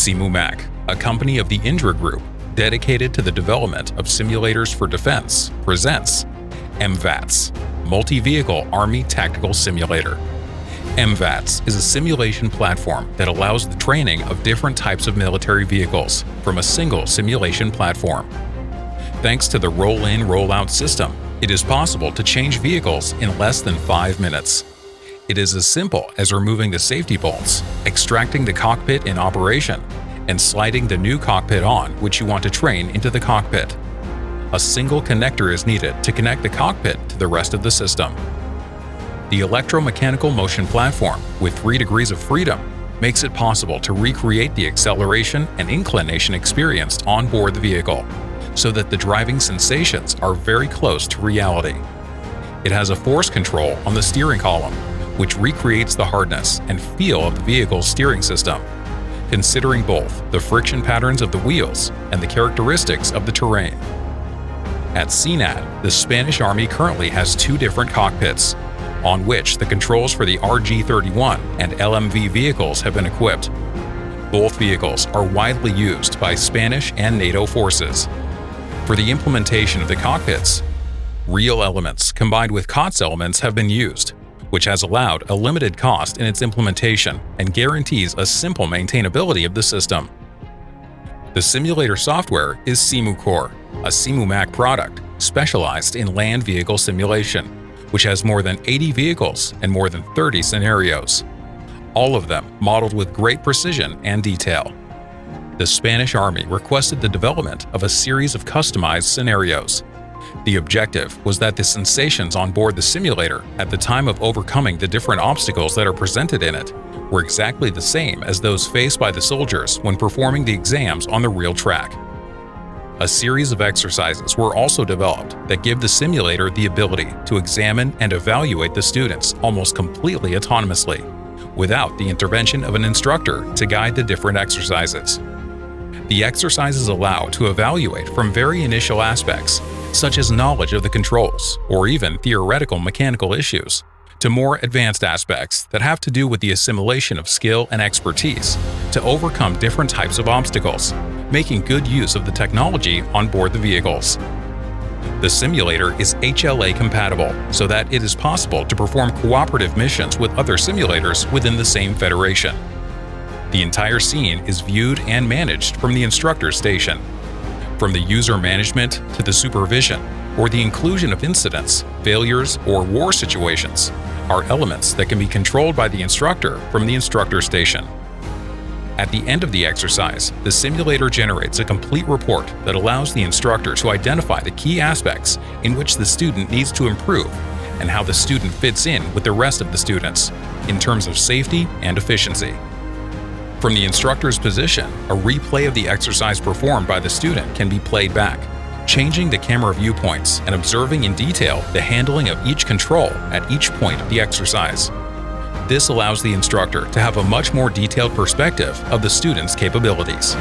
Simumak, a company of the Indra Group dedicated to the development of simulators for defense, presents MVATS, Multi-Vehicle Army Tactical Simulator. MVATS is a simulation platform that allows the training of different types of military vehicles from a single simulation platform. Thanks to the roll-in, roll-out system, it is possible to change vehicles in less than 5 minutes. It is as simple as removing the safety bolts, extracting the cockpit in operation, and sliding the new cockpit on which you want to train into the cockpit. A single connector is needed to connect the cockpit to the rest of the system. The electromechanical motion platform, with 3 degrees of freedom, makes it possible to recreate the acceleration and inclination experienced on board the vehicle, so that the driving sensations are very close to reality. It has a force control on the steering column, which recreates the hardness and feel of the vehicle's steering system, considering both the friction patterns of the wheels and the characteristics of the terrain. At CNAD, the Spanish Army currently has 2 different cockpits, on which the controls for the RG-31 and LMV vehicles have been equipped. Both vehicles are widely used by Spanish and NATO forces. For the implementation of the cockpits, real elements combined with COTS elements have been used, which has allowed a limited cost in its implementation and guarantees a simple maintainability of the system. The simulator software is Simucore, a Simumak product specialized in land vehicle simulation, which has more than 80 vehicles and more than 30 scenarios, all of them modeled with great precision and detail. The Spanish Army requested the development of a series of customized scenarios. The objective was that the sensations on board the simulator at the time of overcoming the different obstacles that are presented in it were exactly the same as those faced by the soldiers when performing the exams on the real track. A series of exercises were also developed that give the simulator the ability to examine and evaluate the students almost completely autonomously, without the intervention of an instructor to guide the different exercises. The exercises allow to evaluate from very initial aspects, such as knowledge of the controls or even theoretical mechanical issues, to more advanced aspects that have to do with the assimilation of skill and expertise to overcome different types of obstacles, making good use of the technology on board the vehicles. The simulator is HLA compatible so that it is possible to perform cooperative missions with other simulators within the same federation. The entire scene is viewed and managed from the instructor's station. From the user management to the supervision, or the inclusion of incidents, failures, or war situations, are elements that can be controlled by the instructor from the instructor station. At the end of the exercise, the simulator generates a complete report that allows the instructor to identify the key aspects in which the student needs to improve and how the student fits in with the rest of the students in terms of safety and efficiency. From the instructor's position, a replay of the exercise performed by the student can be played back, changing the camera viewpoints and observing in detail the handling of each control at each point of the exercise. This allows the instructor to have a much more detailed perspective of the student's capabilities.